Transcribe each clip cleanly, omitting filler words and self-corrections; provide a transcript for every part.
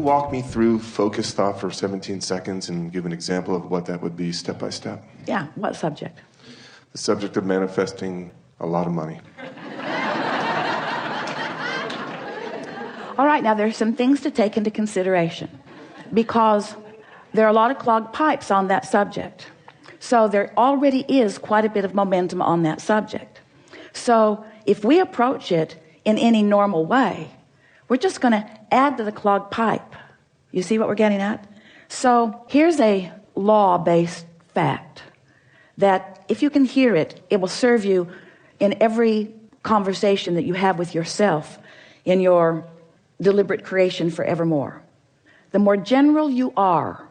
walk me through focused thought for 17 seconds and give an example of what that would be step by step? Yeah, what subject? The subject of manifesting a lot of money. All right, now there's some things to take into consideration because there are a lot of clogged pipes on that subject. So there already is quite a bit of momentum on that subject. So if we approach it in any normal way, we're just going to add to the clogged pipe. You see what we're getting at? So here's a law-based fact that if you can hear it, it will serve you in every conversation that you have with yourself in your deliberate creation forevermore. The more general you are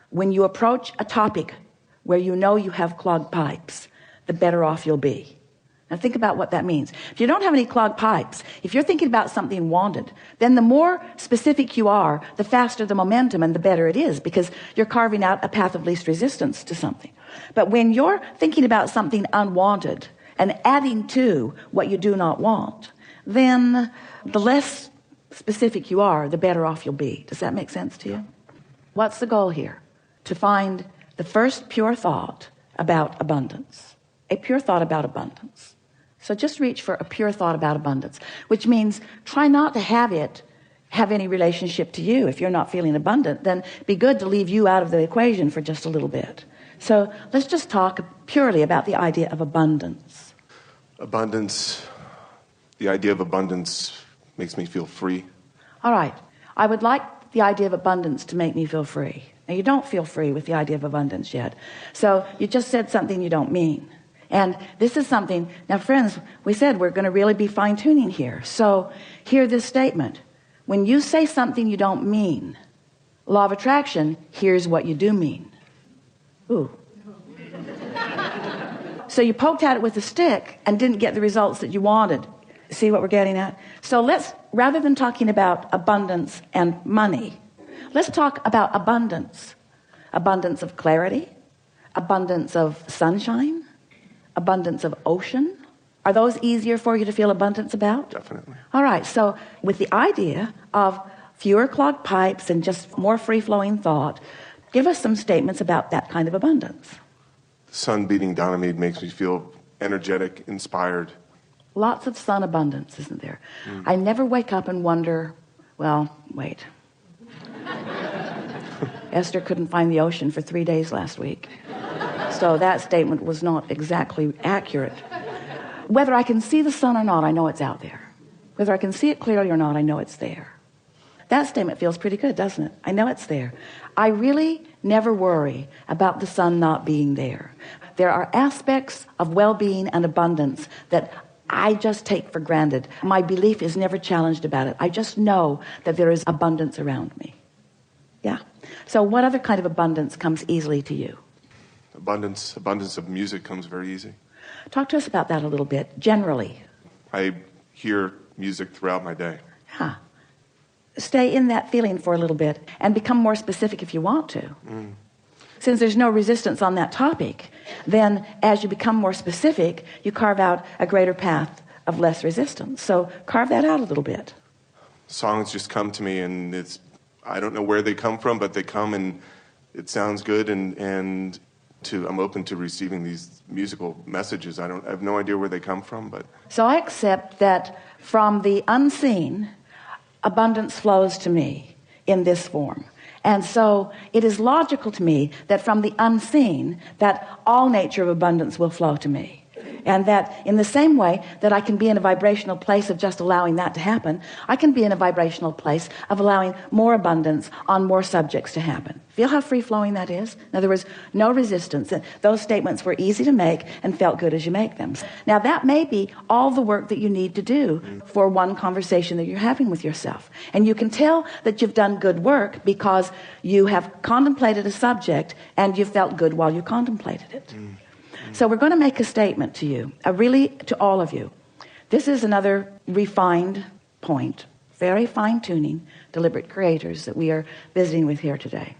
when you approach a topic where you know you have clogged pipes, the better off you'll be. Now think about what that means. If you don't have any clogged pipes, if you're thinking about something wanted, then the more specific you are, the faster the momentum and the better it is, because you're carving out a path of least resistance to something. But when you're thinking about something unwanted and adding to what you do not want, then the less specific you are, the better off you'll be. Does that make sense to you? What's the goal here? To find the first pure thought about abundance. A pure thought about abundance. So just reach for a pure thought about abundance, which means try not to have it have any relationship to you. If you're not feeling abundant, then be good to leave you out of the equation for just a little bit. So let's just talk purely about the idea of abundance. Abundance, the idea of abundance makes me feel free. All right. I would like the idea of abundance to make me feel free. Now, you don't feel free with the idea of abundance yet. So you just said something you don't mean. And this is something, now friends, we said we're going to really be fine-tuning here. So hear this statement. When you say something you don't mean, law of attraction, here's what you do mean. Ooh. So you poked at it with a stick and didn't get the results that you wanted. See what we're getting at? So let's, rather than talking about abundance and money, let's talk about abundance. Abundance of clarity, abundance of sunshine, abundance of ocean. Are those easier for you to feel abundance about? Definitely. All right, so with the idea of fewer clogged pipes and just more free-flowing thought, give us some statements about that kind of abundance. The sun beating down on me makes me feel energetic, inspired. Lots of sun abundance, isn't there? I never wake up and wonder, well, wait. Esther couldn't find the ocean for 3 days last week. So that statement was not exactly accurate. Whether I can see the sun or not, I know it's out there. Whether I can see it clearly or not, I know it's there. That statement feels pretty good, doesn't it? I know it's there. I really never worry about the sun not being there. There are aspects of well-being and abundance that I just take for granted. My belief is never challenged about it. I just know that there is abundance around me. Yeah. So what other kind of abundance comes easily to you? Abundance of music comes very easy. Talk to us about that a little bit, generally. I hear music throughout my day. Yeah. Stay in that feeling for a little bit and become more specific if you want to. Since there's no resistance on that topic, then as you become more specific, you carve out a greater path of less resistance. So carve that out a little bit. Songs just come to me, and I don't know where they come from, but they come and it sounds good, and I'm open to receiving these musical messages. I have no idea where they come from, but so I accept that from the unseen, abundance flows to me in this form. And so it is logical to me that from the unseen, that all nature of abundance will flow to me. And that in the same way that I can be in a vibrational place of just allowing that to happen, I can be in a vibrational place of allowing more abundance on more subjects to happen. Feel how free-flowing that is? In other words, no resistance. Those statements were easy to make and felt good as you make them. Now that may be all the work that you need to do for one conversation that you're having with yourself. And you can tell that you've done good work because you have contemplated a subject and you felt good while you contemplated it. So we're going to make a statement to you, really to all of you. This is another refined point, very fine-tuning, deliberate creators that we are visiting with here today.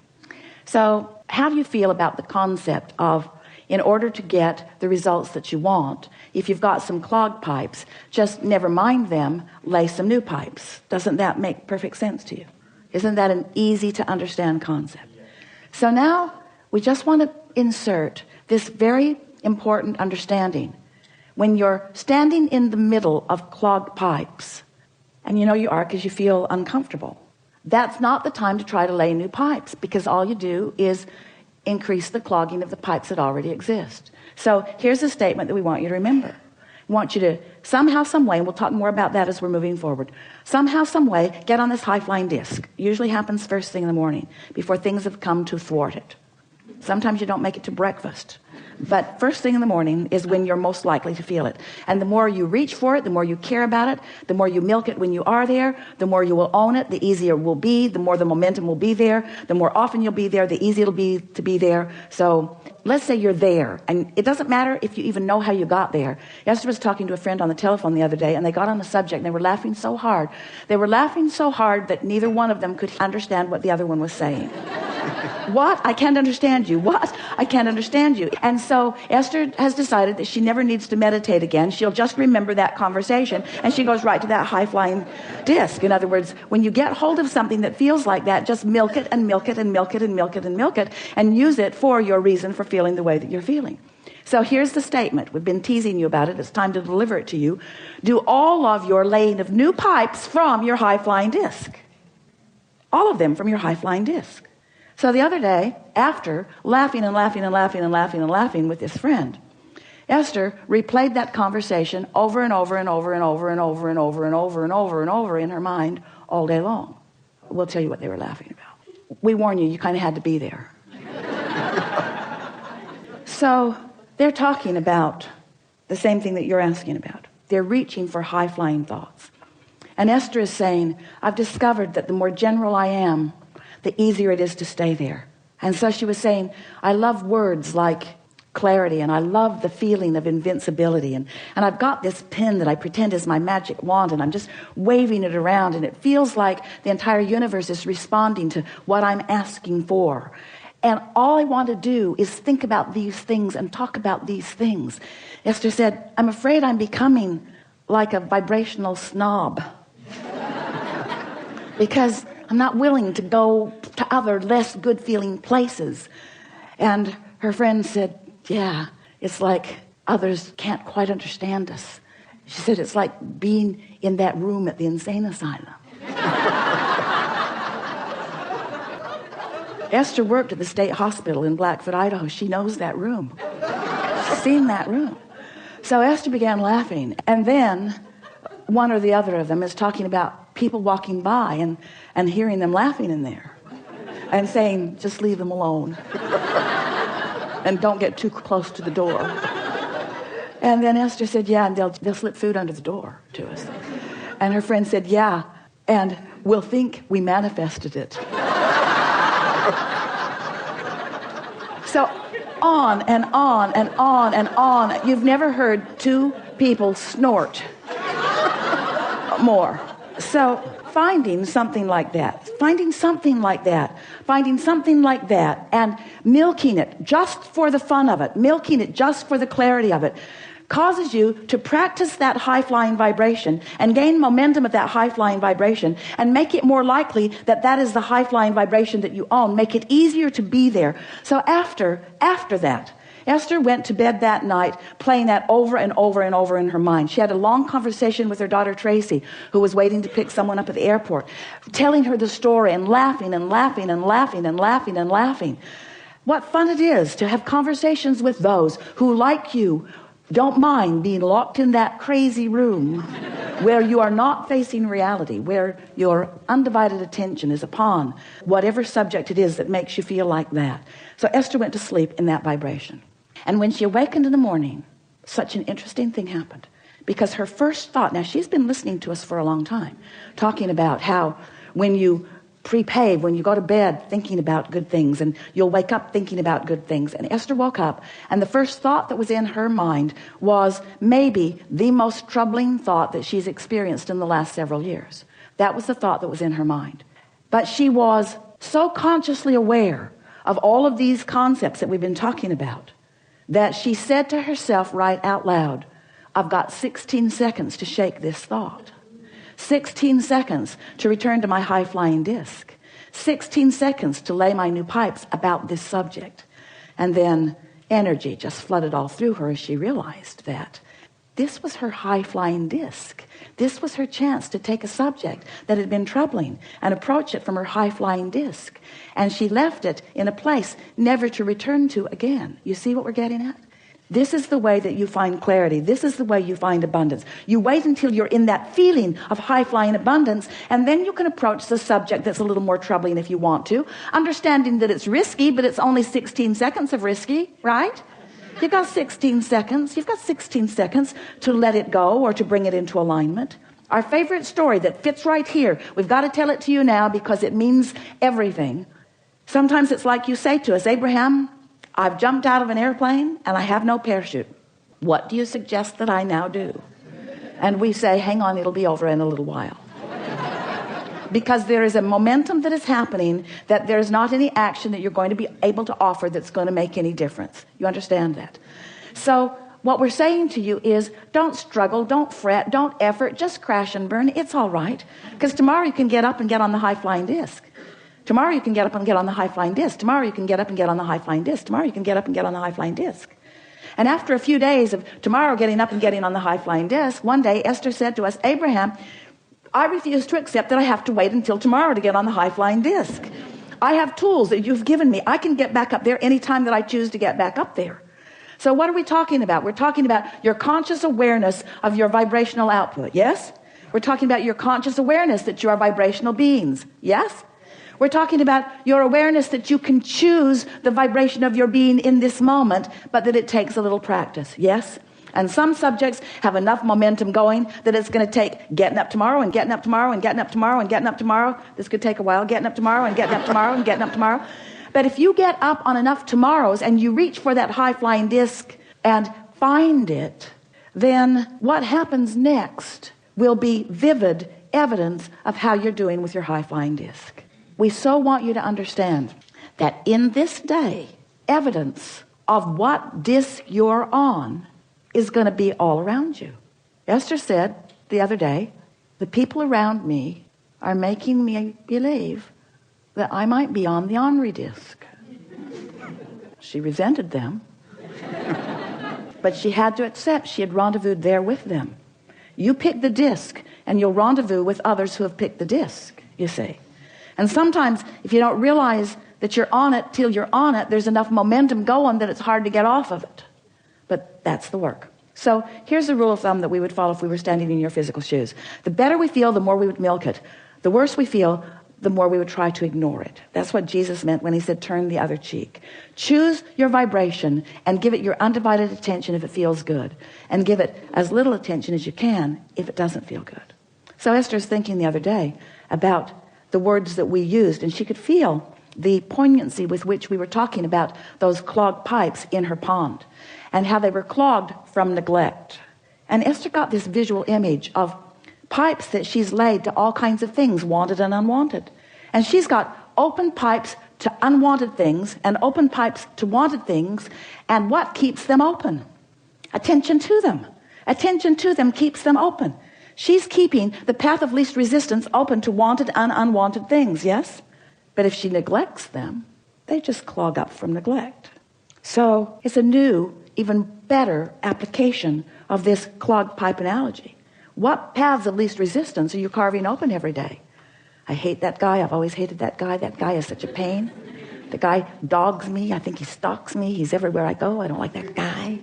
So how do you feel about the concept of, in order to get the results that you want, if you've got some clogged pipes, just never mind them, lay some new pipes? Doesn't that make perfect sense to you? Isn't that an easy to understand concept? So now we just want to insert this very important understanding. When you're standing in the middle of clogged pipes, and you know you are because you feel uncomfortable, that's not the time to try to lay new pipes, because all you do is increase the clogging of the pipes that already exist. So here's a statement that we want you to remember. We want you to somehow, some way, and we'll talk more about that as we're moving forward, somehow, some way, get on this high-flying disc. Usually happens first thing in the morning, before things have come to thwart it. Sometimes you don't make it to breakfast, but first thing in the morning is when you're most likely to feel it. And the more you reach for it, the more you care about it, the more you milk it when you are there, the more you will own it, the easier it will be, the more the momentum will be there, the more often you'll be there, the easier it'll be to be there. So let's say you're there, and it doesn't matter if you even know how you got there. Esther was talking to a friend on the telephone the other day, and they got on the subject, and they were laughing so hard. They were laughing so hard that neither one of them could understand what the other one was saying. What? I can't understand you. What? I can't understand you. And so Esther has decided that she never needs to meditate again. She'll just remember that conversation, and she goes right to that high-flying disc. In other words, when you get hold of something that feels like that, just milk it and milk it and milk it and milk it and milk it, and use it for your reason for feeling the way that you're feeling. So here's the statement. We've been teasing you about it. It's time to deliver it to you. Do all of your laying of new pipes from your high-flying disc. All of them from your high-flying disc. So the other day, after laughing and laughing and laughing and laughing and laughing with this friend, Esther replayed that conversation over and over and over and over and over and over and over and over and over in her mind all day long. We'll tell you what they were laughing about. We warn you, you kind of had to be there. So they're talking about the same thing that you're asking about. They're reaching for high-flying thoughts. And Esther is saying, I've discovered that the more general I am, the easier it is to stay there. And so she was saying, I love words like clarity, and I love the feeling of invincibility, and I've got this pen that I pretend is my magic wand, and I'm just waving it around, and it feels like the entire universe is responding to what I'm asking for. And all I want to do is think about these things and talk about these things. Esther said, I'm afraid I'm becoming like a vibrational snob because I'm not willing to go to other less good feeling places. And her friend said, yeah, it's like others can't quite understand us. She said, it's like being in that room at the insane asylum. Esther worked at the state hospital in Blackfoot, Idaho. She knows that room. She's seen that room. So Esther began laughing. And then one or the other of them is talking about people walking by and hearing them laughing in there and saying, just leave them alone and don't get too close to the door. And then Esther said, yeah, and they'll slip food under the door to us. And her friend said, yeah, and we'll think we manifested it. So on and on and on and on. You've never heard two people snort more. So finding something like that, and milking it just for the fun of it, milking it just for the clarity of it, causes you to practice that high-flying vibration and gain momentum of that high-flying vibration and make it more likely that that is the high-flying vibration that you own. Make it easier to be there. So after that, Esther went to bed that night playing that over and over and over in her mind. She had a long conversation with her daughter Tracy, who was waiting to pick someone up at the airport, telling her the story and laughing and laughing and laughing and laughing and laughing. What fun it is to have conversations with those who, like you, don't mind being locked in that crazy room where you are not facing reality, where your undivided attention is upon whatever subject it is that makes you feel like that. So Esther went to sleep in that vibration. And when she awakened in the morning, such an interesting thing happened. Because her first thought, now she's been listening to us for a long time, talking about how when you prepave, when you go to bed thinking about good things, and you'll wake up thinking about good things. And Esther woke up, and the first thought that was in her mind was maybe the most troubling thought that she's experienced in the last several years. That was the thought that was in her mind. But she was so consciously aware of all of these concepts that we've been talking about that she said to herself right out loud, I've got 16 seconds to shake this thought. 16 seconds to return to my high-flying disc. 16 seconds to lay my new pipes about this subject. And then energy just flooded all through her as she realized that this was her high-flying disc. This was her chance to take a subject that had been troubling and approach it from her high-flying disc. And she left it in a place never to return to again. You see what we're getting at? This is the way that you find clarity. This is the way you find abundance. You wait until you're in that feeling of high-flying abundance, and then you can approach the subject that's a little more troubling if you want to, understanding that it's risky, but it's only 16 seconds of risky, right? You've got 16 seconds. You've got 16 seconds to let it go or to bring it into alignment. Our favorite story that fits right here, we've got to tell it to you now because it means everything. Sometimes it's like you say to us, Abraham, I've jumped out of an airplane and I have no parachute. What do you suggest that I now do? And we say, hang on, it'll be over in a little while. Because there is a momentum that is happening that there's not any action that you're going to be able to offer that's going to make any difference. You understand that? So what we're saying to you is don't struggle, don't fret, don't effort, just crash and burn. It's all right. Because tomorrow you can get up and get on the high-flying disc. Tomorrow you can get up and get on the high-flying disc. Tomorrow you can get up and get on the high-flying disc. Tomorrow you can get up and get on the high-flying disc. And after a few days of tomorrow getting up and getting on the high-flying disc, one day Esther said to us, Abraham, I refuse to accept that I have to wait until tomorrow to get on the high-flying disc. I have tools that you've given me. I can get back up there anytime that I choose to get back up there. So what are we talking about? We're talking about your conscious awareness of your vibrational output, yes? We're talking about your conscious awareness that you are vibrational beings, yes? We're talking about your awareness that you can choose the vibration of your being in this moment, but that it takes a little practice, yes? And some subjects have enough momentum going that it's going to take getting up tomorrow and getting up tomorrow and getting up tomorrow and getting up tomorrow. This could take a while, getting up tomorrow and getting up tomorrow and getting up tomorrow. But if you get up on enough tomorrows and you reach for that high-flying disc and find it, then what happens next will be vivid evidence of how you're doing with your high-flying disc. We so want you to understand that in this day, evidence of what disc you're on is going to be all around you. Esther said the other day, the people around me are making me believe that I might be on the Henri disc. She resented them, but she had to accept she had rendezvoused there with them. You pick the disc and you'll rendezvous with others who have picked the disc, you see. And sometimes if you don't realize that you're on it till you're on it, there's enough momentum going that it's hard to get off of it. But that's the work. So here's the rule of thumb that we would follow if we were standing in your physical shoes. The better we feel, the more we would milk it. The worse we feel, the more we would try to ignore it. That's what Jesus meant when he said, turn the other cheek. Choose your vibration and give it your undivided attention if it feels good. And give it as little attention as you can if it doesn't feel good. So Esther's thinking the other day about the words that we used, and she could feel the poignancy with which we were talking about those clogged pipes in her pond and how they were clogged from neglect. And Esther got this visual image of pipes that she's laid to all kinds of things, wanted and unwanted. And she's got open pipes to unwanted things and open pipes to wanted things. And what keeps them open? Attention to them. Attention to them keeps them open. She's keeping the path of least resistance open to wanted and unwanted things, yes? But if she neglects them, they just clog up from neglect. So it's a new, even better application of this clogged pipe analogy. What paths of least resistance are you carving open every day? I hate that guy. I've always hated that guy. That guy is such a pain. The guy dogs me. I think he stalks me. He's everywhere I go. I don't like that guy.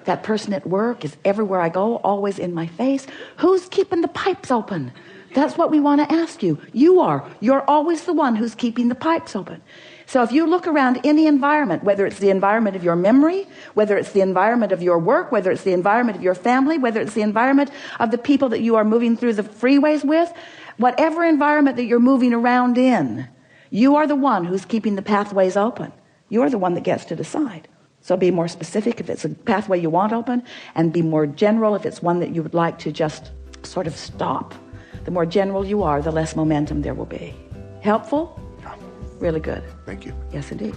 That person at work is everywhere I go, always in my face. Who's keeping the pipes open? That's what we want to ask you. You are. You're always the one who's keeping the pipes open. So if you look around any environment, whether it's the environment of your memory, whether it's the environment of your work, whether it's the environment of your family, whether it's the environment of the people that you are moving through the freeways with, whatever environment that you're moving around in, you are the one who's keeping the pathways open. You're the one that gets to decide. So be more specific if it's a pathway you want open, and be more general if it's one that you would like to just sort of stop. The more general you are, the less momentum there will be. Helpful? Really good. Thank you. Yes, indeed.